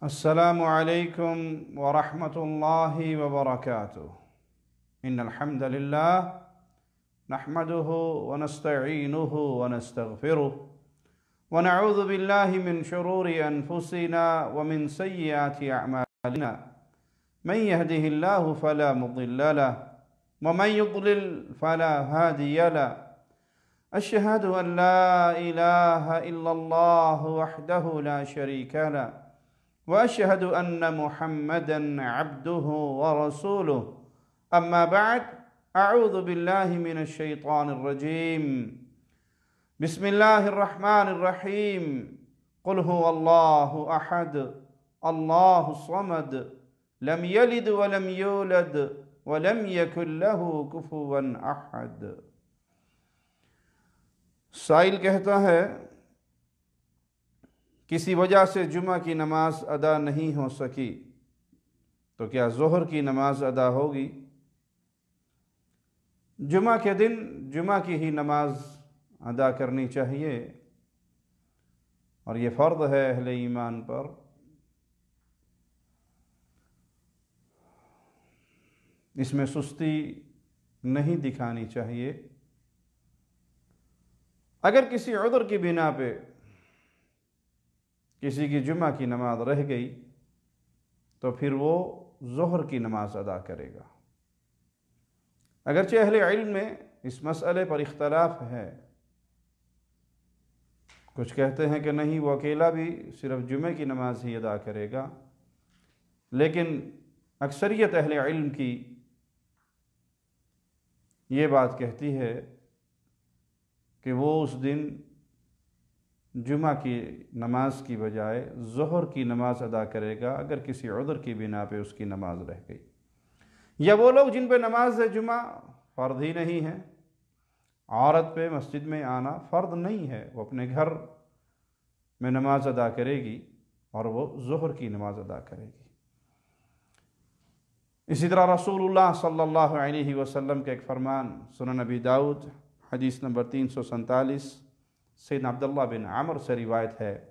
السلام عليكم ورحمة الله وبركاته. إن الحمد لله نحمده ونستعينه ونستغفره ونعوذ بالله من شرور أنفسنا ومن سيئات أعمالنا. من يهده الله فلا مضل له ومن يضلل فلا هادي له. أشهد أن لا إله إلا الله وحده لا شريك له وأشهد أن محمدًا عبده ورسوله. أما بعد، أعوذ بالله من الشيطان الرجيم. بسم الله الرحمن الرحيم. قل هو الله أحد الله الصمد لم يلد ولم يولد ولم يكن له كفوا أحد. سائل کہتا ہے کسی وجہ سے جمعہ کی نماز ادا نہیں ہو سکی تو کیا ظہر کی نماز ادا ہوگی؟ جمعہ کے دن جمعہ کی ہی نماز ادا کرنی چاہیے اور یہ فرض ہے اہل ایمان پر۔ اس میں سستی نہیں دکھانی چاہیے۔ اگر کسی عذر کی بنا پہ کسی کی جمعہ کی نماز رہ گئی تو پھر وہ ظہر کی نماز ادا کرے گا۔ اگرچہ اہل علم میں اس مسئلے پر اختلاف ہے، کچھ کہتے ہیں کہ نہیں، وہ اکیلا بھی صرف جمعہ کی نماز ہی ادا کرے گا، لیکن اکثریت اہل علم کی یہ بات کہتی ہے کہ وہ اس دن جمعہ کی نماز کی بجائے ظہر کی نماز ادا کرے گا اگر کسی عذر کی بنا پہ اس کی نماز رہ گئی، یا وہ لوگ جن پہ نماز جمعہ فرض ہی نہیں ہے۔ عورت پہ مسجد میں آنا فرض نہیں ہے، وہ اپنے گھر میں نماز ادا کرے گی اور وہ ظہر کی نماز ادا کرے گی۔ اسی طرح رسول اللہ صلی اللہ علیہ وسلم کا ایک فرمان سنن ابی داؤد حدیث نمبر 347 سیدنا عبداللہ بن عمر سے روایت ہے،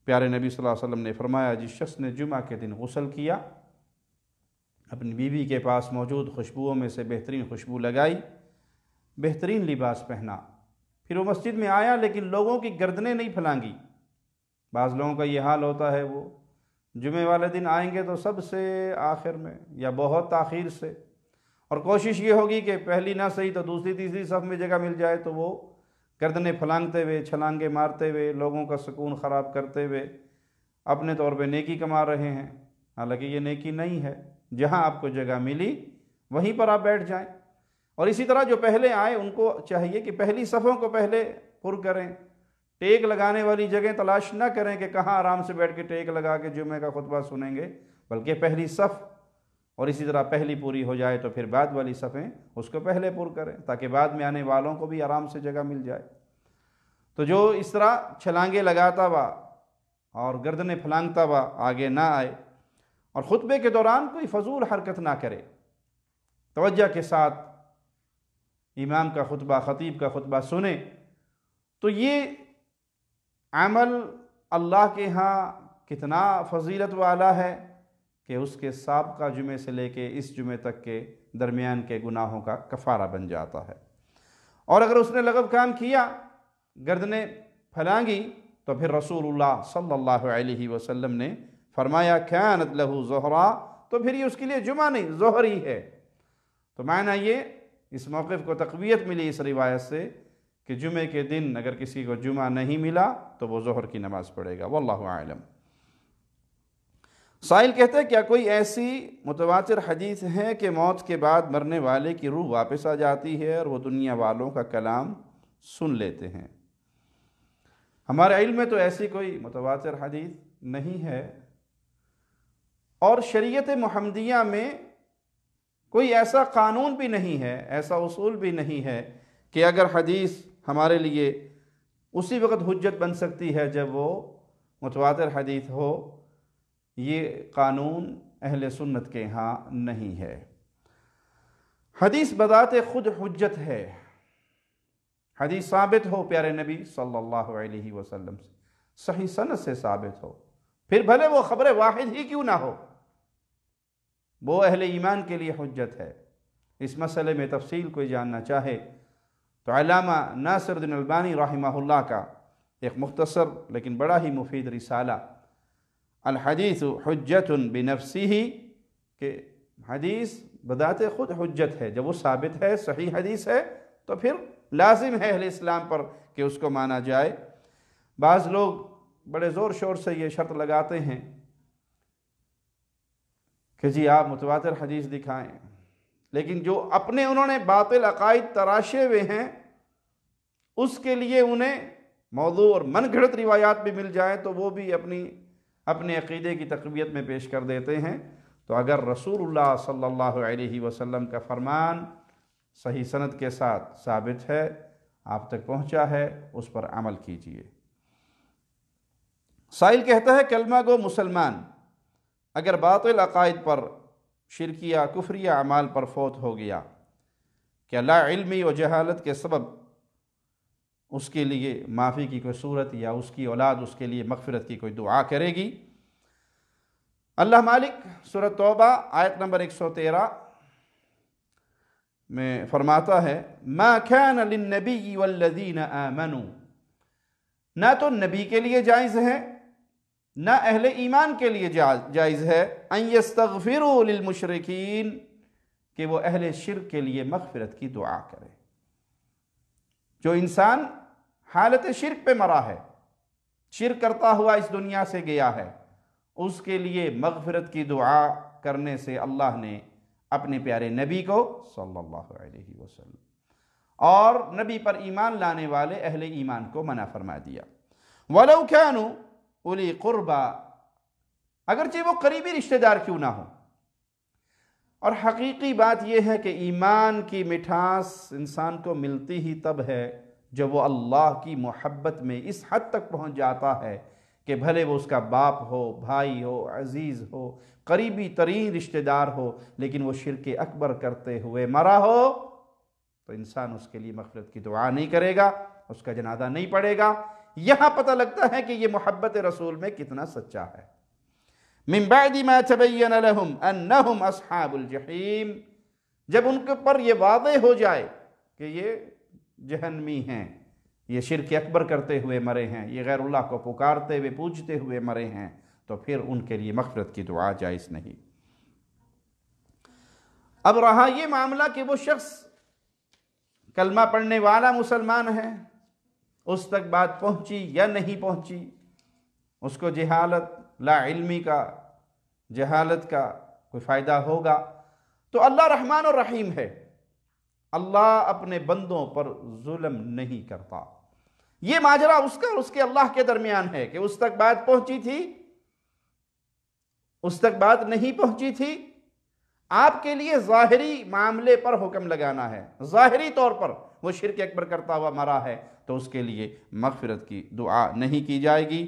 پیارے نبی صلی اللہ علیہ وسلم نے فرمایا، جس شخص نے جمعہ کے دن غسل کیا، اپنی بیوی کے پاس موجود خوشبوؤں میں سے بہترین خوشبو لگائی، بہترین لباس پہنا، پھر وہ مسجد میں آیا لیکن لوگوں کی گردنیں نہیں پھلانگی۔ بعض لوگوں کا یہ حال ہوتا ہے، وہ جمعے والے دن آئیں گے تو سب سے آخر میں یا بہت تاخیر سے، اور کوشش یہ ہوگی کہ پہلی نہ صحیح تو دوسری تیسری صف میں جگہ مل جائے، تو وہ گردنیں پھلانگتے ہوئے، چھلانگے مارتے ہوئے، لوگوں کا سکون خراب کرتے ہوئے اپنے طور پہ نیکی کما رہے ہیں، حالانکہ یہ نیکی نہیں ہے۔ جہاں آپ کو جگہ ملی وہیں پر آپ بیٹھ جائیں۔ اور اسی طرح جو پہلے آئے ان کو چاہیے کہ پہلی صفوں کو پہلے پر کریں، ٹیک لگانے والی جگہ تلاش نہ کریں کہ کہاں آرام سے بیٹھ کے ٹیک لگا کے جمعے کا خطبہ سنیں گے، بلکہ پہلی صف، اور اسی طرح پہلی پوری ہو جائے تو پھر بعد والی صفیں اس کو پہلے پر کریں تاکہ بعد میں آنے والوں کو بھی آرام سے جگہ مل جائے۔ تو جو اس طرح چھلانگے لگاتا ہوا اور گردنیں پھلانگتا ہوا آگے نہ آئے اور خطبے کے دوران کوئی فضول حرکت نہ کرے، توجہ کے ساتھ امام کا خطبہ، خطیب کا خطبہ سنے، تو یہ عمل اللہ کے ہاں کتنا فضیلت والا ہے کہ اس کے سابقہ جمعے سے لے کے اس جمعے تک کے درمیان کے گناہوں کا کفارہ بن جاتا ہے۔ اور اگر اس نے لغو کام کیا، گردنیں پھلانگی، تو پھر رسول اللہ صلی اللہ علیہ وسلم نے فرمایا کانت لہ ظہرا، تو پھر یہ اس کے لیے جمعہ نہیں ظہر ہی ہے۔ تو معنی یہ، اس موقف کو تقویت ملی اس روایت سے کہ جمعے کے دن اگر کسی کو جمعہ نہیں ملا تو وہ ظہر کی نماز پڑھے گا۔ واللہ اعلم۔ سائل کہتے ہیں کیا کوئی ایسی متواتر حدیث ہے کہ موت کے بعد مرنے والے کی روح واپس آ جاتی ہے اور وہ دنیا والوں کا کلام سن لیتے ہیں؟ ہمارے علم میں تو ایسی کوئی متواتر حدیث نہیں ہے، اور شریعت محمدیہ میں کوئی ایسا قانون بھی نہیں ہے، ایسا اصول بھی نہیں ہے کہ اگر حدیث ہمارے لیے اسی وقت حجت بن سکتی ہے جب وہ متواتر حدیث ہو۔ یہ قانون اہل سنت کے ہاں نہیں ہے۔ حدیث بذات خود حجت ہے، حدیث ثابت ہو پیارے نبی صلی اللہ علیہ وسلم سے، صحیح سند سے ثابت ہو، پھر بھلے وہ خبر واحد ہی کیوں نہ ہو، وہ اہل ایمان کے لیے حجت ہے۔ اس مسئلے میں تفصیل کوئی جاننا چاہے تو علامہ ناصر الدین البانی رحمہ اللہ کا ایک مختصر لیکن بڑا ہی مفید رسالہ الحدیث حجت بنفسہ، کہ حدیث بذات خود حجت ہے، جب وہ ثابت ہے، صحیح حدیث ہے، تو پھر لازم ہے اہل اسلام پر کہ اس کو مانا جائے۔ بعض لوگ بڑے زور شور سے یہ شرط لگاتے ہیں کہ جی آپ متواتر حدیث دکھائیں، لیکن جو اپنے انہوں نے باطل عقائد تراشے ہوئے ہیں اس کے لیے انہیں موضوع اور من گھڑت روایات بھی مل جائیں تو وہ بھی اپنے عقیدے کی تقویت میں پیش کر دیتے ہیں۔ تو اگر رسول اللہ صلی اللہ علیہ وسلم کا فرمان صحیح سند کے ساتھ ثابت ہے، آپ تک پہنچا ہے، اس پر عمل کیجیے۔ سائل کہتا ہے کلمہ گو مسلمان اگر باطل عقائد پر، شرکیہ کفریہ اعمال پر فوت ہو گیا، کیا لا علمی و جہالت کے سبب اس کے لیے معافی کی کوئی صورت یا اس کی اولاد اس کے لیے مغفرت کی کوئی دعا کرے گی؟ اللہ مالک سورہ توبہ آیت نمبر 113 میں فرماتا ہے ما كان للنبی والذین آمنوا، نہ تو نبی کے لیے جائز ہے نہ اہل ایمان کے لیے جائز ہے ان یستغفروا للمشرکین، کہ وہ اہل شرک کے لیے مغفرت کی دعا کرے۔ جو انسان حالت شرک پہ مرا ہے، شرک کرتا ہوا اس دنیا سے گیا ہے، اس کے لیے مغفرت کی دعا کرنے سے اللہ نے اپنے پیارے نبی کو صلی اللہ علیہ وسلم اور نبی پر ایمان لانے والے اہل ایمان کو منع فرما دیا۔ وَلَوْ كَانُوا اولی قربا، اگرچہ وہ قریبی رشتہ دار کیوں نہ ہو۔ اور حقیقی بات یہ ہے کہ ایمان کی مٹھاس انسان کو ملتی ہی تب ہے جب وہ اللہ کی محبت میں اس حد تک پہنچ جاتا ہے کہ بھلے وہ اس کا باپ ہو، بھائی ہو، عزیز ہو، قریبی ترین رشتہ دار ہو، لیکن وہ شرک اکبر کرتے ہوئے مرا ہو تو انسان اس کے لیے مغفرت کی دعا نہیں کرے گا، اس کا جنازہ نہیں پڑھے گا۔ یہاں پتہ لگتا ہے کہ یہ محبت رسول میں کتنا سچا ہے۔ من بعد ما تبین لهم انہم اصحاب الجحیم، جب ان کے پر یہ واضح ہو جائے کہ یہ جہنمی ہیں، یہ شرک اکبر کرتے ہوئے مرے ہیں، یہ غیر اللہ کو پکارتے ہوئے پوجتے ہوئے مرے ہیں، تو پھر ان کے لیے مغفرت کی دعا جائز نہیں۔ اب رہا یہ معاملہ کہ وہ شخص کلمہ پڑھنے والا مسلمان ہے، اس تک بات پہنچی یا نہیں پہنچی، اس کو جہالت، لا علمی کا، جہالت کا کوئی فائدہ ہوگا، تو اللہ رحمان اور رحیم ہے، اللہ اپنے بندوں پر ظلم نہیں کرتا۔ یہ ماجرا اس کا اور اس کے اللہ کے درمیان ہے کہ اس تک بات پہنچی تھی، اس تک بات نہیں پہنچی تھی۔ آپ کے لیے ظاہری معاملے پر حکم لگانا ہے، ظاہری طور پر وہ شرک اکبر کرتا ہوا مرا ہے تو اس کے لیے مغفرت کی دعا نہیں کی جائے گی،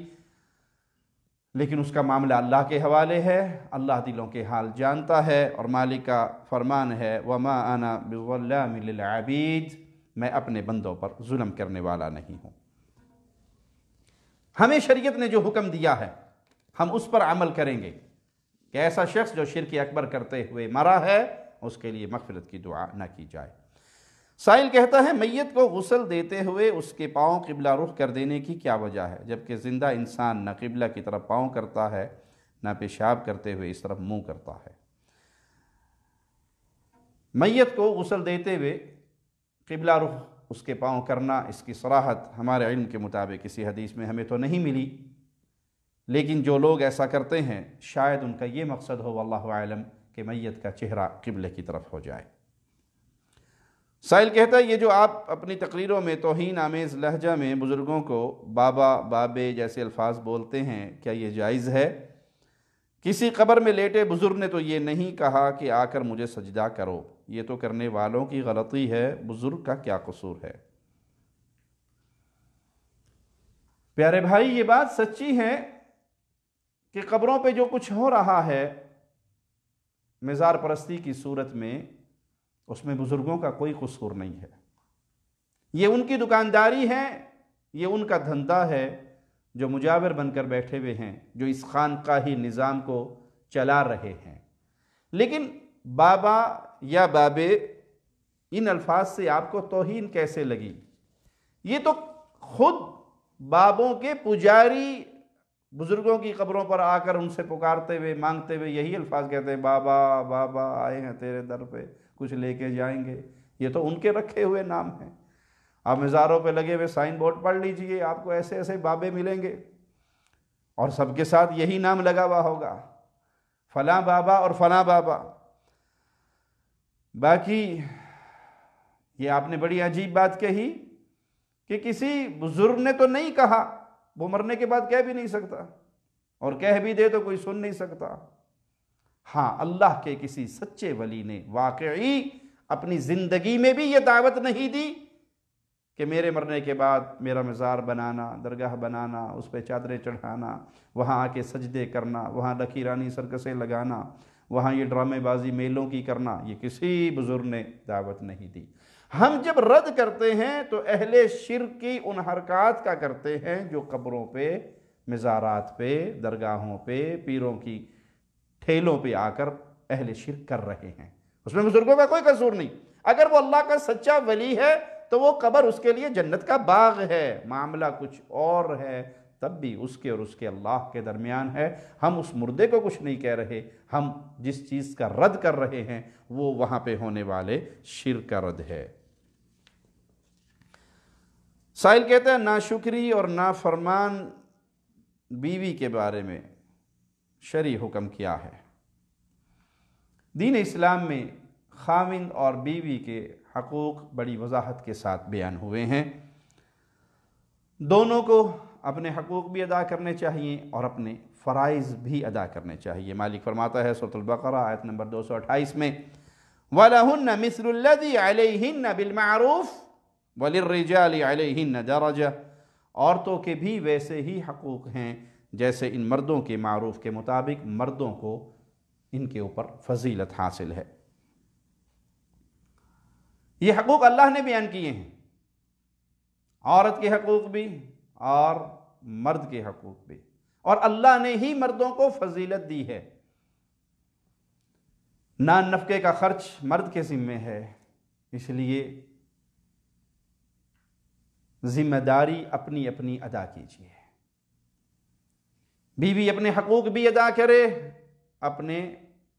لیکن اس کا معاملہ اللہ کے حوالے ہے، اللہ دلوں کے حال جانتا ہے، اور مالک کا فرمان ہے وَمَا أَنَا بِظَلَّامٍ لِلْعَبِيدِ، میں اپنے بندوں پر ظلم کرنے والا نہیں ہوں۔ ہمیں شریعت نے جو حکم دیا ہے ہم اس پر عمل کریں گے کہ ایسا شخص جو شرک اکبر کرتے ہوئے مرا ہے اس کے لیے مغفرت کی دعا نہ کی جائے۔ سائل کہتا ہے میت کو غسل دیتے ہوئے اس کے پاؤں قبلہ رخ کر دینے کی کیا وجہ ہے، جبکہ زندہ انسان نہ قبلہ کی طرف پاؤں کرتا ہے نہ پیشاب کرتے ہوئے اس طرف منہ کرتا ہے۔ میت کو غسل دیتے ہوئے قبلہ رخ اس کے پاؤں کرنا، اس کی صراحت ہمارے علم کے مطابق کسی حدیث میں ہمیں تو نہیں ملی، لیکن جو لوگ ایسا کرتے ہیں شاید ان کا یہ مقصد ہو واللہ اعلم کہ میت کا چہرہ قبلے کی طرف ہو جائے۔ سائل کہتا ہے یہ جو آپ اپنی تقریروں میں توہین آمیز لہجہ میں بزرگوں کو بابا، بابے جیسے الفاظ بولتے ہیں، کیا یہ جائز ہے؟ کسی قبر میں لیٹے بزرگ نے تو یہ نہیں کہا کہ آ کر مجھے سجدہ کرو، یہ تو کرنے والوں کی غلطی ہے، بزرگ کا کیا قصور ہے؟ پیارے بھائی یہ بات سچی ہے کہ قبروں پہ جو کچھ ہو رہا ہے مزار پرستی کی صورت میں، اس میں بزرگوں کا کوئی قصور نہیں ہے۔ یہ ان کی دکانداری ہے، یہ ان کا دھندا ہے، جو مجاور بن کر بیٹھے ہوئے ہیں، جو اس خانقاہی نظام کو چلا رہے ہیں۔ لیکن بابا یا بابے، ان الفاظ سے آپ کو توہین کیسے لگی؟ یہ تو خود بابوں کے پجاری بزرگوں کی قبروں پر آ کر ان سے پکارتے ہوئے، مانگتے ہوئے یہی الفاظ کہتے ہیں، بابا بابا آئے ہیں تیرے در پہ، کچھ لے کے جائیں گے۔ یہ تو ان کے رکھے ہوئے نام ہیں۔ آپ مزاروں پہ لگے ہوئے سائن بورڈ پڑھ لیجئے، آپ کو ایسے ایسے بابے ملیں گے، اور سب کے ساتھ یہی نام لگا ہوا ہوگا، فلاں بابا اور فلاں بابا۔ باقی یہ آپ نے بڑی عجیب بات کہی کہ کسی بزرگ نے تو نہیں کہا، وہ مرنے کے بعد کہہ بھی نہیں سکتا، اور کہہ بھی دے تو کوئی سن نہیں سکتا۔ ہاں، اللہ کے کسی سچے ولی نے واقعی اپنی زندگی میں بھی یہ دعوت نہیں دی کہ میرے مرنے کے بعد میرا مزار بنانا، درگاہ بنانا، اس پہ چادریں چڑھانا، وہاں آ کے سجدے کرنا، وہاں لکیرانی سرکسیں لگانا، وہاں یہ ڈرامے بازی میلوں کی کرنا، یہ کسی بزرگ نے دعوت نہیں دی۔ ہم جب رد کرتے ہیں تو اہل شرک کی ان حرکات کا کرتے ہیں جو قبروں پہ، مزارات پہ، درگاہوں پہ، پیروں کی ٹھیلوں پہ آ کر اہل شرک کر رہے ہیں۔ اس میں بزرگوں کا کوئی قصور نہیں۔ اگر وہ اللہ کا سچا ولی ہے تو وہ قبر اس کے لیے جنت کا باغ ہے، معاملہ کچھ اور ہے، تب بھی اس کے اور اس کے اللہ کے درمیان ہے۔ ہم اس مردے کو کچھ نہیں کہہ رہے، ہم جس چیز کا رد کر رہے ہیں وہ وہاں پہ ہونے والے شرک کا رد ہے۔ سائل کہتے ہیں ناشکری اور نافرمان بیوی کے بارے میں شرعی حکم کیا ہے؟ دین اسلام میں خاوند اور بیوی کے حقوق بڑی وضاحت کے ساتھ بیان ہوئے ہیں۔ دونوں کو اپنے حقوق بھی ادا کرنے چاہیے اور اپنے فرائض بھی ادا کرنے چاہیے۔ مالک فرماتا ہے سورۃ البقرہ آیت نمبر 228 میں، وَلَهُنَّ مِثْلُ الَّذِي عَلَيْهِنَّ بِالْمَعْرُوفِ وَلِلرِّجَالِ عَلَيْهِنَّ دَرَجَةٌ، عورتوں کے بھی ویسے ہی حقوق ہیں جیسے ان مردوں کے معروف کے مطابق مردوں کو ان کے اوپر فضیلت حاصل ہے۔ یہ حقوق اللہ نے بیان کیے ہیں، عورت کے حقوق بھی اور مرد کے حقوق بھی، اور اللہ نے ہی مردوں کو فضیلت دی ہے۔ نان نفقے کا خرچ مرد کے ذمے ہے، اس لیے ذمہ داری اپنی اپنی ادا کیجیے۔ بیوی اپنے حقوق بھی ادا کرے، اپنے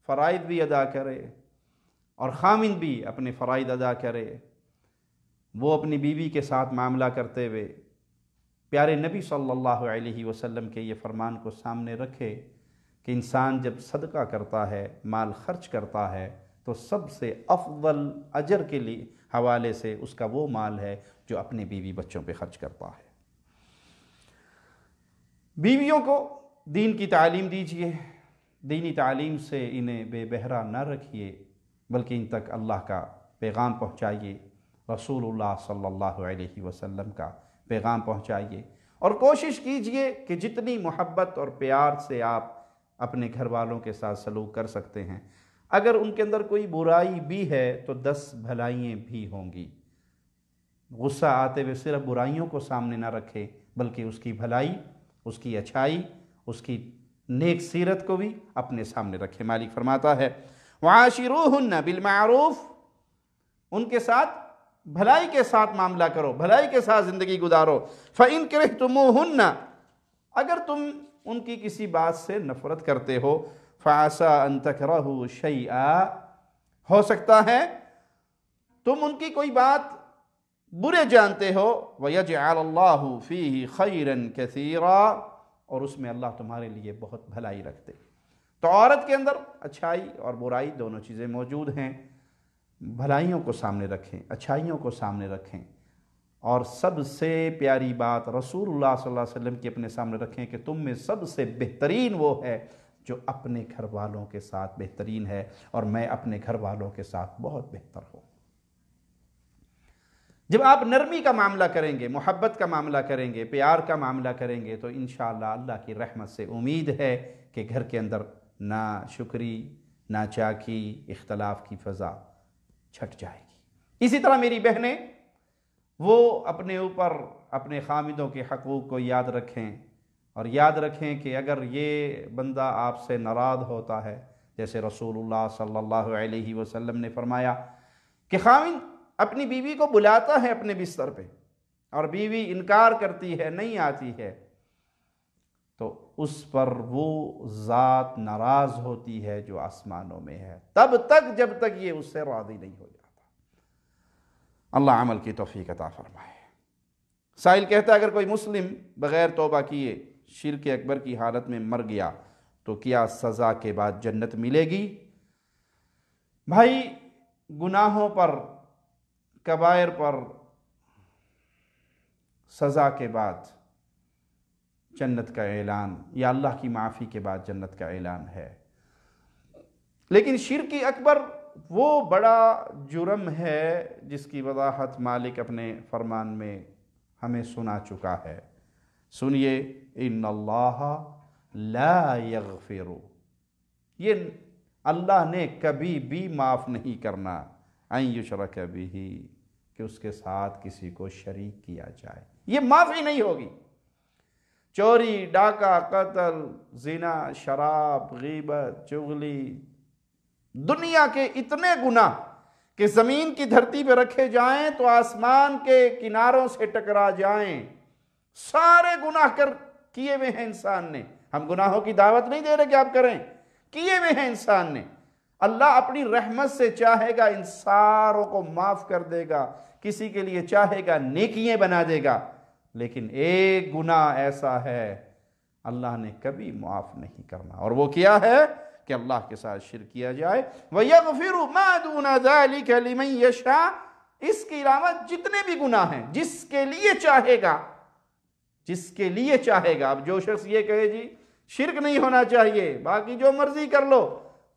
فرائض بھی ادا کرے، اور خاوند بھی اپنے فرائض ادا کرے۔ وہ اپنی بیوی کے ساتھ معاملہ کرتے ہوئے پیارے نبی صلی اللہ علیہ وسلم کے یہ فرمان کو سامنے رکھے کہ انسان جب صدقہ کرتا ہے، مال خرچ کرتا ہے، تو سب سے افضل اجر کے لیے حوالے سے اس کا وہ مال ہے جو اپنے بیوی بچوں پہ خرچ کرتا ہے۔ بیویوں کو دین کی تعلیم دیجیے، دینی تعلیم سے انہیں بے بہرا نہ رکھیے، بلکہ ان تک اللہ کا پیغام پہنچائیے، رسول اللہ صلی اللہ علیہ وسلم کا پیغام پہنچائیے، اور کوشش کیجیے کہ جتنی محبت اور پیار سے آپ اپنے گھر والوں کے ساتھ سلوک کر سکتے ہیں، اگر ان کے اندر کوئی برائی بھی ہے تو 10 بھلائیاں بھی ہوں گی۔ غصہ آتے ہوئے صرف برائیوں کو سامنے نہ رکھے، بلکہ اس کی بھلائی، اس کی اچھائی، اس کی نیک سیرت کو بھی اپنے سامنے رکھے۔ مالک فرماتا ہے وَعَاشِرُوهُنَّ بِالْمَعْرُوفِ، ان کے ساتھ بھلائی کے ساتھ معاملہ کرو، بھلائی کے ساتھ زندگی گزارو۔ فَإِن كَرِهْتُمُوهُنَّ، اگر تم ان کی کسی بات سے نفرت کرتے ہو، فَعَسَىٰ أَن تَكْرَهُوا شَيْئًا، ہو سکتا ہے تم ان کی کوئی بات برے جانتے ہو، وَيَجْعَلَ اللَّهُ فِيهِ خَيْرًا كَثِيرًا، اور اس میں اللہ تمہارے لیے بہت بھلائی رکھتے۔ تو عورت کے اندر اچھائی اور برائی دونوں چیزیں موجود ہیں۔ بھلائیوں کو سامنے رکھیں، اچھائیوں کو سامنے رکھیں، اور سب سے پیاری بات رسول اللہ صلی اللہ علیہ وسلم کی اپنے سامنے رکھیں کہ تم میں سب سے بہترین وہ ہے جو اپنے گھر والوں کے ساتھ بہترین ہے، اور میں اپنے گھر والوں کے ساتھ بہت بہتر ہوں۔ جب آپ نرمی کا معاملہ کریں گے، محبت کا معاملہ کریں گے، پیار کا معاملہ کریں گے، تو انشاءاللہ اللہ کی رحمت سے امید ہے کہ گھر کے اندر نا شکری، نا چاکی، اختلاف کی فضا چھٹ جائے گی۔ اسی طرح میری بہنیں، وہ اپنے اوپر اپنے خامدوں کے حقوق کو یاد رکھیں، اور یاد رکھیں کہ اگر یہ بندہ آپ سے ناراض ہوتا ہے، جیسے رسول اللہ صلی اللہ علیہ وسلم نے فرمایا کہ خاوند اپنی بیوی کو بلاتا ہے اپنے بستر پہ اور بیوی انکار کرتی ہے، نہیں آتی ہے، تو اس پر وہ ذات ناراض ہوتی ہے جو آسمانوں میں ہے، تب تک جب تک یہ اس سے راضی نہیں ہو جاتا۔ اللہ عمل کی توفیق عطا فرمائے۔ سائل کہتا ہے اگر کوئی مسلم بغیر توبہ کیے شرک اکبر کی حالت میں مر گیا تو کیا سزا کے بعد جنت ملے گی؟ بھائی، گناہوں پر، کبائر پر سزا کے بعد جنت کا اعلان یا اللہ کی معافی کے بعد جنت کا اعلان ہے، لیکن شرک اکبر وہ بڑا جرم ہے جس کی وضاحت مالک اپنے فرمان میں ہمیں سنا چکا ہے۔ سنیے، ان اللہ لا یغفر، یہ اللہ نے کبھی بھی معاف نہیں کرنا، ان یشرک بہ، کہ اس کے ساتھ کسی کو شریک کیا جائے، یہ معافی نہیں ہوگی۔ چوری، ڈاکہ، قتل، زنا، شراب، غیبت، چغلی، دنیا کے اتنے گناہ کہ زمین کی دھرتی پہ رکھے جائیں تو آسمان کے کناروں سے ٹکرا جائیں، سارے گناہ کیے ہوئے ہیں انسان نے۔ ہم گناہوں کی دعوت نہیں دے رہے کہ آپ کریں، کیے ہوئے ہیں انسان نے۔ اللہ اپنی رحمت سے چاہے گا ان ساروں کو معاف کر دے گا، کسی کے لیے چاہے گا نیکیاں بنا دے گا، لیکن ایک گناہ ایسا ہے اللہ نے کبھی معاف نہیں کرنا، اور وہ کیا ہے کہ اللہ کے ساتھ شرک کیا جائے۔ وَيَغْفِرُ مَا دُونَ ذَلِكَ لِمَنْ يَشَاءُ، اس کے علاوہ جتنے بھی گناہ ہیں جس کے لیے چاہے گا، جس کے لیے چاہے گا۔ اب جو شخص یہ کہے جی شرک نہیں ہونا چاہیے، باقی جو مرضی کر لو،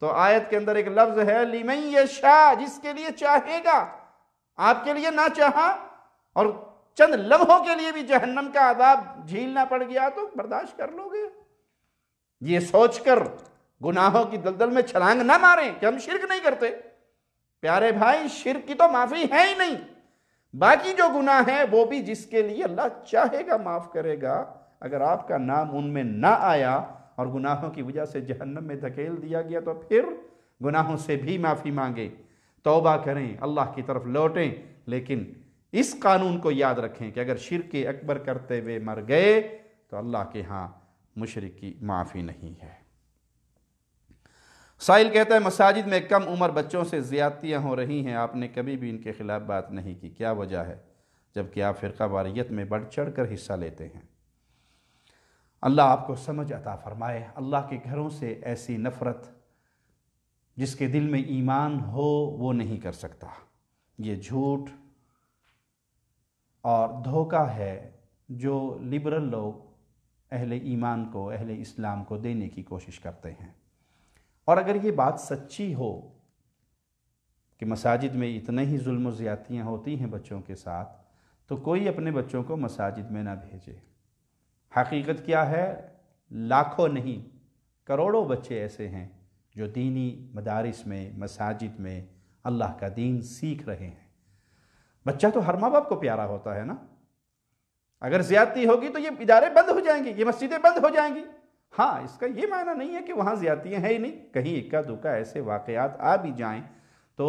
تو آیت کے اندر ایک لفظ ہے لِمَنْ يَشَاءُ، جس کے لیے چاہے گا۔ آپ کے لیے نہ چاہا اور چند لمحوں کے لیے بھی جہنم کا عذاب جھیلنا پڑ گیا تو برداشت کر لو گے۔ یہ سوچ کر گناہوں کی دلدل میں چھلانگ نہ ماریں کہ ہم شرک نہیں کرتے۔ پیارے بھائی، شرک کی تو معافی ہے ہی نہیں، باقی جو گناہ ہے وہ بھی جس کے لیے اللہ چاہے گا معاف کرے گا۔ اگر آپ کا نام ان میں نہ آیا اور گناہوں کی وجہ سے جہنم میں دھکیل دیا گیا تو پھر گناہوں سے بھی معافی مانگیں، توبہ کریں، اللہ کی طرف لوٹیں، لیکن اس قانون کو یاد رکھیں کہ اگر شرک اکبر کرتے ہوئے مر گئے تو اللہ کے ہاں مشرک کی معافی نہیں ہے۔ سائل کہتا ہے مساجد میں کم عمر بچوں سے زیادتیاں ہو رہی ہیں، آپ نے کبھی بھی ان کے خلاف بات نہیں کی، کیا وجہ ہے جبکہ آپ فرقہ واریت میں بڑھ چڑھ کر حصہ لیتے ہیں؟ اللہ آپ کو سمجھ عطا فرمائے۔ اللہ کے گھروں سے ایسی نفرت جس کے دل میں ایمان ہو وہ نہیں کر سکتا۔ یہ جھوٹ اور دھوکہ ہے جو لبرل لوگ اہل ایمان کو، اہل اسلام کو دینے کی کوشش کرتے ہیں۔ اور اگر یہ بات سچی ہو کہ مساجد میں اتنے ہی ظلم و زیادتیاں ہوتی ہیں بچوں کے ساتھ، تو کوئی اپنے بچوں کو مساجد میں نہ بھیجے۔ حقیقت کیا ہے؟ لاکھوں نہیں، کروڑوں بچے ایسے ہیں جو دینی مدارس میں، مساجد میں اللہ کا دین سیکھ رہے ہیں۔ بچہ تو ہر ماں باپ کو پیارا ہوتا ہے نا۔ اگر زیادتی ہوگی تو یہ ادارے بند ہو جائیں گے، یہ مسجدیں بند ہو جائیں گی۔ ہاں، اس کا یہ معنی نہیں ہے کہ وہاں زیادتیاں ہیں ہی نہیں، کہیں اکا دکا ایسے واقعات آ بھی جائیں تو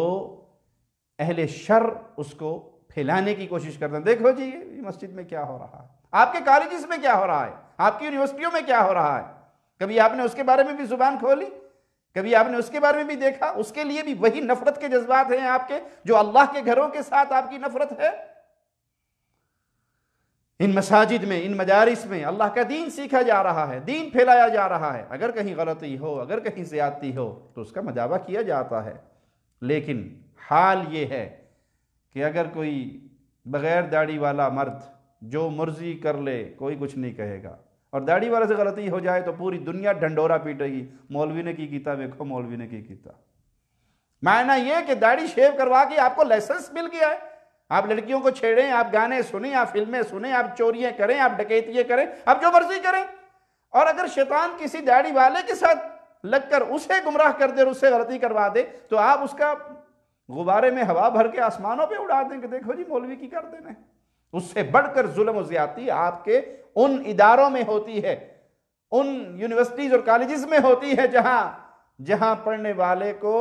اہل شر اس کو پھیلانے کی کوشش کرتے ہیں۔ دیکھو جی یہ مسجد میں کیا ہو رہا ہے، آپ کے کالجز میں کیا ہو رہا ہے، آپ کی یونیورسٹیوں میں کیا ہو رہا ہے، کبھی آپ نے اس کے بارے میں بھی زبان کھولی؟ کبھی آپ نے اس کے بارے میں بھی دیکھا؟ اس کے لیے بھی وہی نفرت کے جذبات ہیں آپ کے جو اللہ کے گھروں کے ساتھ آپ کی نفرت ہے۔ ان مساجد میں، ان مدارس میں اللہ کا دین سیکھا جا رہا ہے، دین پھیلایا جا رہا ہے۔ اگر کہیں غلطی ہو، اگر کہیں زیادتی ہو تو اس کا مداوع کیا جاتا ہے، لیکن حال یہ ہے کہ اگر کوئی بغیر داڑھی والا مرد جو مرضی کر لے کوئی کچھ نہیں کہے گا، اور داڑھی والے سے غلطی ہو جائے تو پوری دنیا ڈھنڈورا پیٹے گی، مولوی نے کی کیتا، دیکھو مولوی نے کی کیتا۔ معنی یہ کہ داڑھی شیو کروا کے آپ کو لائسنس مل گیا ہے، آپ لڑکیوں کو چھیڑیں، آپ گانے سنیں، آپ فلمیں سنیں، آپ چوریاں کریں، آپ ڈکیتیاں کریں، آپ جو مرضی کریں۔ اور اگر شیطان کسی داڑھی والے کے ساتھ لگ کر اسے گمراہ کر دے اور اس سے غلطی کروا دے تو آپ اس کا غبارے میں ہوا بھر کے آسمانوں پہ اڑا دیں کہ دیکھو جی مولوی کی کر دینا ہے۔ اس سے بڑھ کر ظلم و زیادتی آپ کے ان اداروں میں ہوتی ہے ان یونیورسٹیز اور کالجز میں ہوتی ہے جہاں پڑھنے والے کو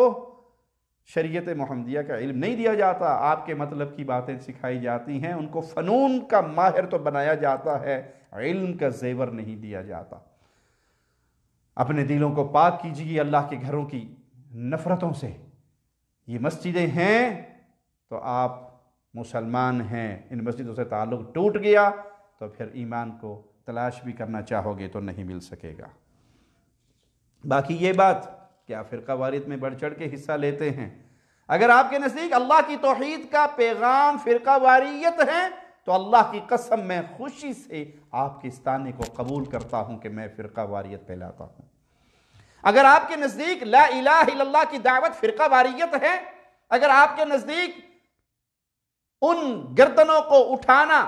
شریعت محمدیہ کا علم نہیں دیا جاتا، آپ کے مطلب کی باتیں سکھائی جاتی ہیں، ان کو فنون کا ماہر تو بنایا جاتا ہے، علم کا زیور نہیں دیا جاتا۔ اپنے دلوں کو پاک کیجیے اللہ کے گھروں کی نفرتوں سے۔ یہ مسجدیں ہیں تو آپ مسلمان ہیں، ان مسجدوں سے تعلق ٹوٹ گیا تو پھر ایمان کو تلاش بھی کرنا چاہو گے تو نہیں مل سکے گا۔ باقی یہ بات کہ آپ فرقہ واریت میں بڑھ چڑھ کے حصہ لیتے ہیں، اگر آپ کے نزدیک اللہ کی توحید کا پیغام فرقہ واریت ہے تو اللہ کی قسم میں خوشی سے آپ کے اس طعنے کو قبول کرتا ہوں کہ میں فرقہ واریت پھیلاتا ہوں۔ اگر آپ کے نزدیک لا الہ الا اللہ کی دعوت فرقہ واریت ہے، اگر آپ کے نزدیک ان گردنوں کو اٹھانا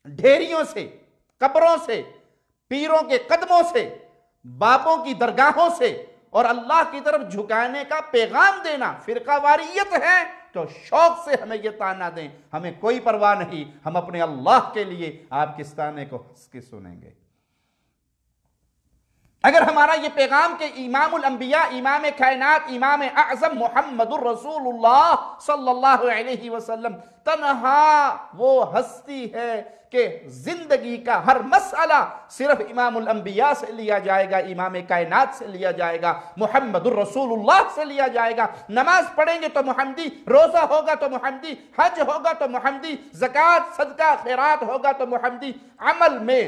ڈھیریوں سے، قبروں سے، پیروں کے قدموں سے، باپوں کی درگاہوں سے اور اللہ کی طرف جھکانے کا پیغام دینا فرقہ واریت ہے تو شوق سے ہمیں یہ طعنہ دیں، ہمیں کوئی پرواہ نہیں، ہم اپنے اللہ کے لیے آپ کے اس طعنے کو ہنس کے سنیں گے۔ اگر ہمارا یہ پیغام کہ امام الانبیاء، امام کائنات، امام اعظم محمد الرسول اللہ صلی اللہ علیہ وسلم تنہا وہ ہستی ہے کہ زندگی کا ہر مسئلہ صرف امام الانبیاء سے لیا جائے گا، امام کائنات سے لیا جائے گا، محمد الرسول اللہ سے لیا جائے گا، نماز پڑھیں گے تو محمدی، روزہ ہوگا تو محمدی، حج ہوگا تو محمدی، زکوٰۃ صدقہ خیرات ہوگا تو محمدی، عمل میں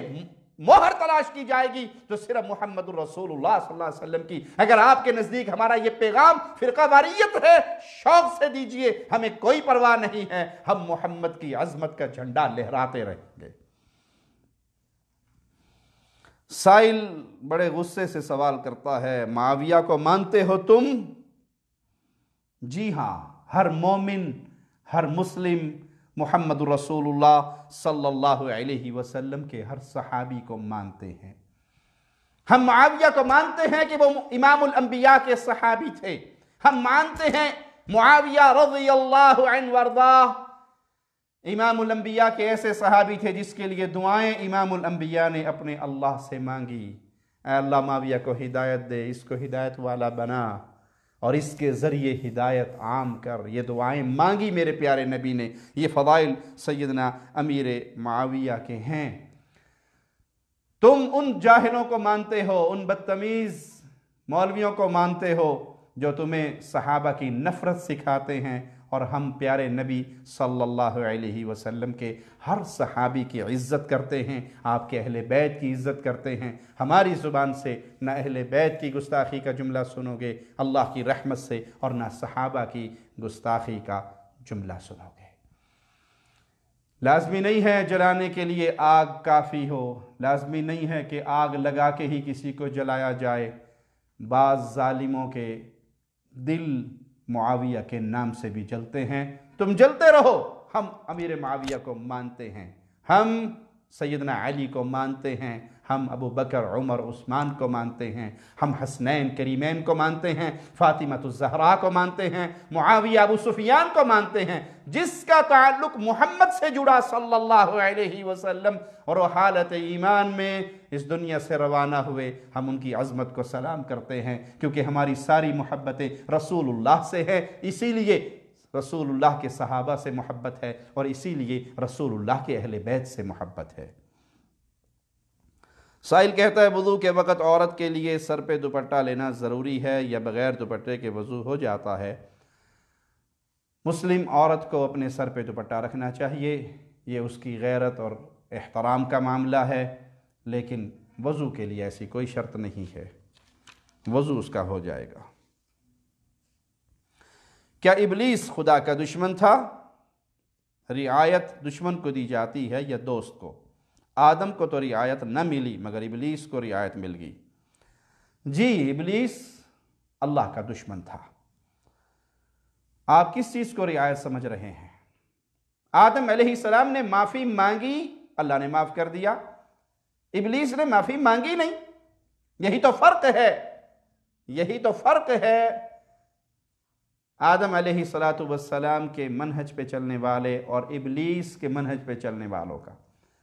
مہر تلاش کی جائے گی تو صرف محمد الرسول اللہ صلی اللہ علیہ وسلم کی۔ اگر آپ کے نزدیک ہمارا یہ پیغام فرقہ واریت ہے، شوق سے دیجئے، ہمیں کوئی پرواہ نہیں ہے، ہم محمد کی عظمت کا جھنڈا لہراتے رہیں گے۔ سائل بڑے غصے سے سوال کرتا ہے، معاویہ کو مانتے ہو تم؟ جی ہاں، ہر مومن، ہر مسلم محمد رسول اللہ صلی اللہ علیہ وسلم کے ہر صحابی کو مانتے ہیں۔ ہم معاویہ کو مانتے ہیں کہ وہ امام الانبیاء کے صحابی تھے، ہم مانتے ہیں معاویہ رضی اللہ عنہ وارضاہ امام الانبیاء کے ایسے صحابی تھے جس کے لیے دعائیں امام الانبیاء نے اپنے اللہ سے مانگی، اے اللہ معاویہ کو ہدایت دے، اس کو ہدایت والا بنا اور اس کے ذریعے ہدایت عام کر، یہ دعائیں مانگی میرے پیارے نبی نے۔ یہ فضائل سیدنا امیر معاویہ کے ہیں۔ تم ان جاہلوں کو مانتے ہو، ان بدتمیز مولویوں کو مانتے ہو جو تمہیں صحابہ کی نفرت سکھاتے ہیں، اور ہم پیارے نبی صلی اللہ علیہ وسلم کے ہر صحابی کی عزت کرتے ہیں، آپ کے اہل بیت کی عزت کرتے ہیں۔ ہماری زبان سے نہ اہل بیت کی گستاخی کا جملہ سنو گے اللہ کی رحمت سے، اور نہ صحابہ کی گستاخی کا جملہ سنو گے۔ لازمی نہیں ہے جلانے کے لیے آگ کافی ہو، لازمی نہیں ہے کہ آگ لگا کے ہی کسی کو جلایا جائے۔ بعض ظالموں کے دل معاویہ کے نام سے بھی جلتے ہیں، تم جلتے رہو، ہم امیر معاویہ کو مانتے ہیں، ہم سیدنا علی کو مانتے ہیں، ہم ابو بکر عمر عثمان کو مانتے ہیں، ہم حسنین کریمین کو مانتے ہیں، فاطمۃ الزہرا کو مانتے ہیں، معاویہ ابو سفیان کو مانتے ہیں۔ جس کا تعلق محمد سے جڑا صلی اللہ علیہ وسلم اور وہ حالت ایمان میں اس دنیا سے روانہ ہوئے، ہم ان کی عظمت کو سلام کرتے ہیں، کیونکہ ہماری ساری محبتیں رسول اللہ سے ہے، اسی لیے رسول اللہ کے صحابہ سے محبت ہے، اور اسی لیے رسول اللہ کے اہل بیت سے محبت ہے۔ سائل کہتا ہے، وضو کے وقت عورت کے لیے سر پہ دوپٹہ لینا ضروری ہے یا بغیر دوپٹے کے وضو ہو جاتا ہے؟ مسلم عورت کو اپنے سر پہ دوپٹہ رکھنا چاہیے، یہ اس کی غیرت اور احترام کا معاملہ ہے، لیکن وضو کے لیے ایسی کوئی شرط نہیں ہے، وضو اس کا ہو جائے گا۔ کیا ابلیس خدا کا دشمن تھا؟ رعایت دشمن کو دی جاتی ہے یا دوست کو؟ آدم کو تو رعایت نہ ملی مگر ابلیس کو رعایت مل گئی۔ جی، ابلیس اللہ کا دشمن تھا۔ آپ کس چیز کو رعایت سمجھ رہے ہیں؟ آدم علیہ السلام نے معافی مانگی، اللہ نے معاف کر دیا، ابلیس نے معافی مانگی نہیں۔ یہی تو فرق ہے، یہی تو فرق ہے آدم علیہ السلام کے منہج پہ چلنے والے اور ابلیس کے منہج پہ چلنے والوں کا۔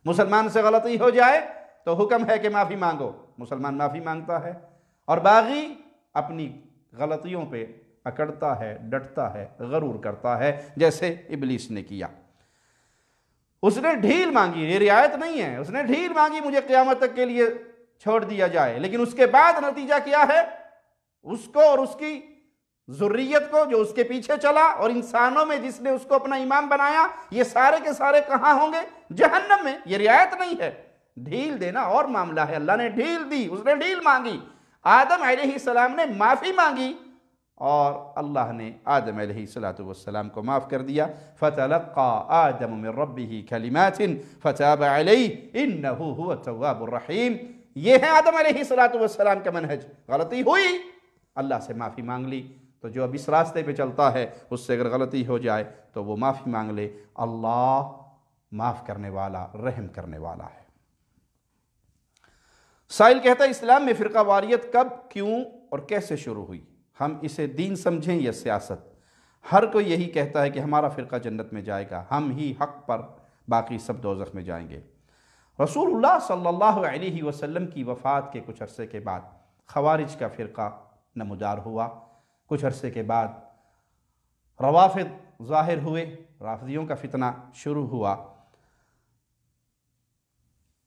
مسلمان سے غلطی ہو جائے تو حکم ہے کہ معافی مانگو، مسلمان معافی مانگتا ہے، اور باغی اپنی غلطیوں پہ اکڑتا ہے، ڈٹتا ہے، غرور کرتا ہے، جیسے ابلیس نے کیا۔ اس نے ڈھیل مانگی، یہ رعایت نہیں ہے، اس نے ڈھیل مانگی مجھے قیامت تک کے لیے چھوڑ دیا جائے، لیکن اس کے بعد نتیجہ کیا ہے؟ اس کو اور اس کی ذریت کو جو اس کے پیچھے چلا، اور انسانوں میں جس نے اس کو اپنا امام بنایا، یہ سارے کے سارے کہاں ہوں گے؟ جہنم میں۔ یہ رعایت نہیں ہے، ڈھیل دینا اور معاملہ ہے۔ اللہ نے ڈھیل دی، اس نے ڈھیل مانگی، آدم علیہ السلام نے معافی مانگی، اور اللہ نے آدم علیہ السلام کو معاف کر دیا۔ فَتَلَقَّى آدَمُ مِن رَبِّهِ كَلِمَاتٍ فَتَابَ عَلَيْهِ إِنَّهُ هُوَ التَّوَّابُ الرَّحِيمُ۔ یہ ہے آدم علیہ السلام کا منہج۔ غلطی ہوئی، اللہ سے معافی مانگ لی، تو جو اب اس راستے پہ چلتا ہے اس سے اگر غلطی ہو جائے تو وہ معافی مانگ لے، اللہ معاف کرنے والا، رحم کرنے والا ہے۔ سائل کہتا ہے اسلام میں فرقہ واریت کب، کیوں اور کیسے شروع ہوئی؟ ہم اسے دین سمجھیں یا سیاست؟ ہر کوئی یہی کہتا ہے کہ ہمارا فرقہ جنت میں جائے گا، ہم ہی حق پر، باقی سب دوزخ میں جائیں گے۔ رسول اللہ صلی اللہ علیہ وسلم کی وفات کے کچھ عرصے کے بعد خوارج کا فرقہ نمودار ہوا۔ کچھ عرصے کے بعد روافض ظاہر ہوئے، رافضیوں کا فتنہ شروع ہوا۔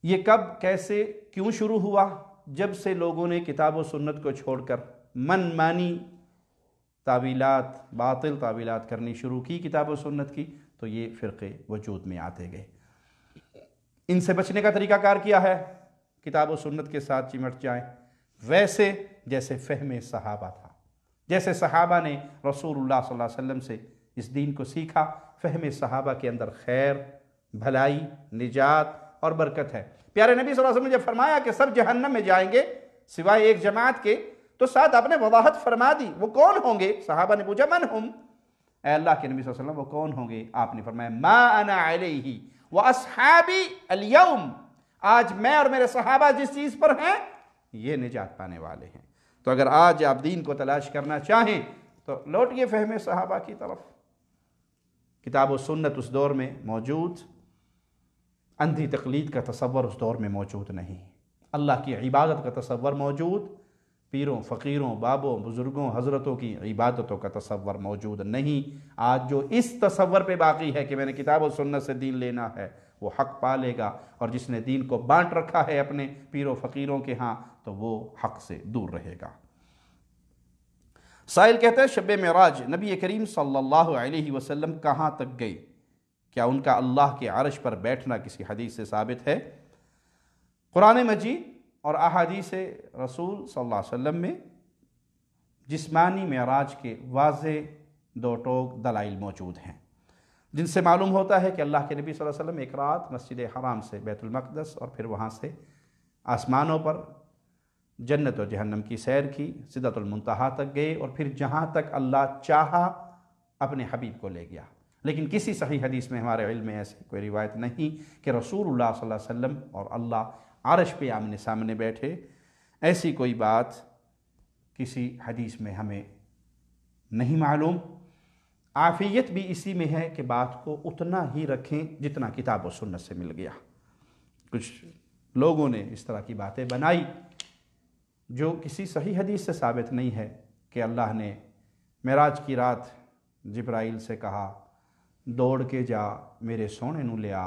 یہ کب، کیسے، کیوں شروع ہوا؟ جب سے لوگوں نے کتاب و سنت کو چھوڑ کر من مانی تعویلات، باطل تعویلات کرنی شروع کی کتاب و سنت کی، تو یہ فرقے وجود میں آتے گئے۔ ان سے بچنے کا طریقہ کار کیا ہے؟ کتاب و سنت کے ساتھ چمٹ جائیں، ویسے جیسے فہم صحابہ تھا، جیسے صحابہ نے رسول اللہ صلی اللہ علیہ وسلم سے اس دین کو سیکھا۔ فہم صحابہ کے اندر خیر، بھلائی، نجات اور برکت ہے۔ پیارے نبی صلی اللہ علیہ وسلم نے جب فرمایا کہ سب جہنم میں جائیں گے سوائے ایک جماعت کے، تو ساتھ آپ نے وضاحت فرما دی، وہ کون ہوں گے؟ صحابہ نے پوچھا من ہم؟ اے اللہ کے نبی صلی اللہ علیہ وسلم وہ کون ہوں گے؟ آپ نے فرمایا ما انا علیہ واصحابی اليوم، آج میں اور میرے صحابہ جس چیز پر ہیں یہ نجات پانے والے ہیں۔ تو اگر آج آپ دین کو تلاش کرنا چاہیں تو لوٹئے فہم صحابہ کی طرف۔ کتاب و سنت اس دور میں موجود، اندھی تقلید کا تصور اس دور میں موجود نہیں، اللہ کی عبادت کا تصور موجود، پیروں، فقیروں، بابوں، بزرگوں، حضرتوں کی عبادتوں کا تصور موجود نہیں۔ آج جو اس تصور پہ باقی ہے کہ میں نے کتاب و سنت سے دین لینا ہے وہ حق پا لے گا، اور جس نے دین کو بانٹ رکھا ہے اپنے پیروں فقیروں کے ہاں تو وہ حق سے دور رہے گا۔ سائل کہتا ہے شب معراج نبی کریم صلی اللہ علیہ وسلم کہاں تک گئے؟ کیا ان کا اللہ کے عرش پر بیٹھنا کسی حدیث سے ثابت ہے؟ قرآن مجید اور احادیث رسول صلی اللہ علیہ وسلم میں جسمانی معراج کے واضح دو ٹوک دلائل موجود ہیں، جن سے معلوم ہوتا ہے کہ اللہ کے نبی صلی اللہ علیہ وسلم ایک رات مسجد حرام سے بیت المقدس اور پھر وہاں سے آسمانوں پر جنت و جہنم کی سیر کی، سدرۃ المنتہا تک گئے، اور پھر جہاں تک اللہ چاہا اپنے حبیب کو لے گیا۔ لیکن کسی صحیح حدیث میں ہمارے علم میں ایسی کوئی روایت نہیں کہ رسول اللہ صلی اللہ علیہ وسلم اور اللہ عرش پہ آمنے سامنے بیٹھے، ایسی کوئی بات کسی حدیث میں ہمیں نہیں معلوم۔ عافیت بھی اسی میں ہے کہ بات کو اتنا ہی رکھیں جتنا کتاب و سنت سے مل گیا۔ کچھ لوگوں نے اس طرح کی باتیں بنائی جو کسی صحیح حدیث سے ثابت نہیں ہے کہ اللہ نے معراج کی رات جبرائیل سے کہا دوڑ کے جا میرے سونے نو لیا،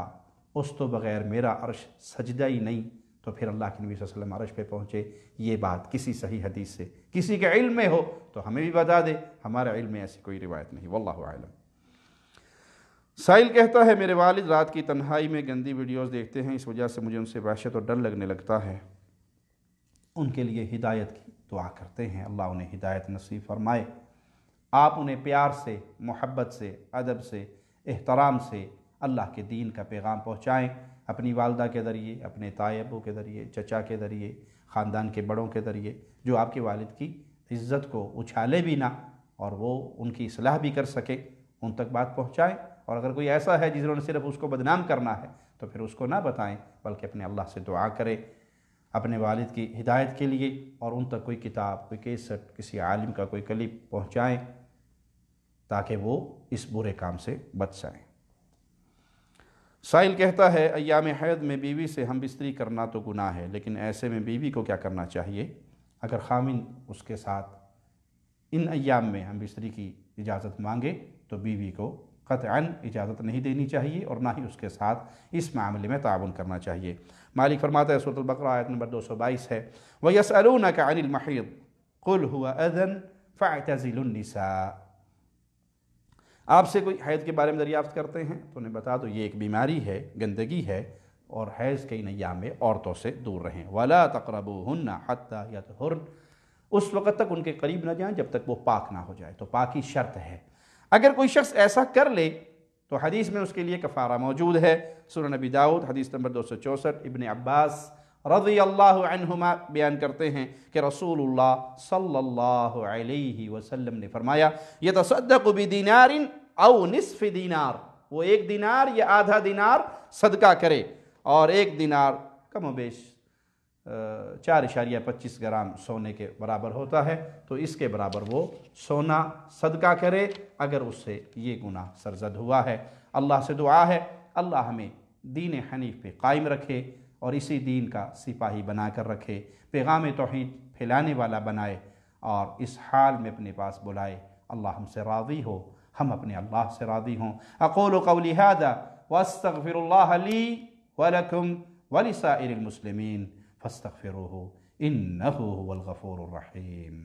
اس تو بغیر میرا عرش سجدہ ہی نہیں، تو پھر اللہ کے نبی صلی اللہ علیہ وسلم عرش پہ پہنچے۔ یہ بات کسی صحیح حدیث سے کسی کے علم میں ہو تو ہمیں بھی بتا دے، ہمارے علم میں ایسی کوئی روایت نہیں، واللہ اعلم۔ سائل کہتا ہے میرے والد رات کی تنہائی میں گندی ویڈیوز دیکھتے ہیں، اس وجہ سے مجھے ان سے وحشت اور ڈر لگنے لگتا ہے، ان کے لیے ہدایت کی دعا کرتے ہیں، اللہ انہیں ہدایت نصیب فرمائے۔ آپ انہیں پیار سے، محبت سے، ادب سے، احترام سے اللہ کے دین کا پیغام پہنچائیں، اپنی والدہ کے ذریعے، اپنے تائی ابو کے ذریعے، چچا کے ذریعے، خاندان کے بڑوں کے ذریعے، جو آپ کے والد کی عزت کو اچھالے بھی نہ اور وہ ان کی اصلاح بھی کر سکے، ان تک بات پہنچائیں۔ اور اگر کوئی ایسا ہے جس نے صرف اس کو بدنام کرنا ہے تو پھر اس کو نہ بتائیں، بلکہ اپنے اللہ سے دعا کرے اپنے والد کی ہدایت کے لیے، اور ان تک کوئی کتاب، کوئی کیسٹ، کسی عالم کا کوئی کلپ پہنچائیں تاکہ وہ اس برے کام سے بچ جائیں۔ سائل کہتا ہے ایام حیض میں بیوی سے ہم بستری کرنا تو گناہ ہے، لیکن ایسے میں بیوی کو کیا کرنا چاہیے؟ اگر خاوند اس کے ساتھ ان ایام میں ہم بستری کی اجازت مانگے تو بیوی کو قطعاً اجازت نہیں دینی چاہیے اور نہ ہی اس کے ساتھ اس معاملے میں تعاون کرنا چاہیے۔ مالک فرماتا ہے سورۃ البقرہ آیت نمبر 222 ہے وَيَسْأَلُونَكَ عَنِ الْمَحِيضِ قُلْ هُوَ أَذًى فَاعْتَزِلُوا النِّسَاءَ۔ آپ سے کوئی حیض کے بارے میں دریافت کرتے ہیں تو انہیں بتا دو یہ ایک بیماری ہے، گندگی ہے، اور حیض کے ان ایام میں عورتوں سے دور رہیں۔ وَلَا تَقْرَبُوهُنَّ حَتَّى يَطْهُرْنَ، اس وقت تک ان کے قریب نہ جائیں جب تک وہ پاک نہ ہو جائے، تو پاکی شرط ہے۔ اگر کوئی شخص ایسا کر لے تو حدیث میں اس کے لیے کفارہ موجود ہے۔ سنن نبی داؤد حدیث نمبر 264، ابن عباس رضی اللہ عنہما بیان کرتے ہیں کہ رسول اللہ صلی اللہ علیہ وسلم نے فرمایا یتصدق بدینار او نصف دینار، وہ 1 دینار یا آدھا دینار صدقہ کرے، اور 1 دینار کم و بیش 4.25 گرام سونے کے برابر ہوتا ہے، تو اس کے برابر وہ سونا صدقہ کرے اگر اس سے یہ گناہ سرزد ہوا ہے۔ اللہ سے دعا ہے اللہ ہمیں دین حنیف پہ قائم رکھے اور اسی دین کا سپاہی بنا کر رکھے، پیغام توحید پھیلانے والا بنائے اور اس حال میں اپنے پاس بلائے اللہ ہم سے راضی ہو، ہم اپنے اللہ سے راضی ہوں۔ اقول قولی ھذا واستغفر اللہ لی ولکم ولسائر المسلمین فاستغفروه انه هو الغفور الرحیم۔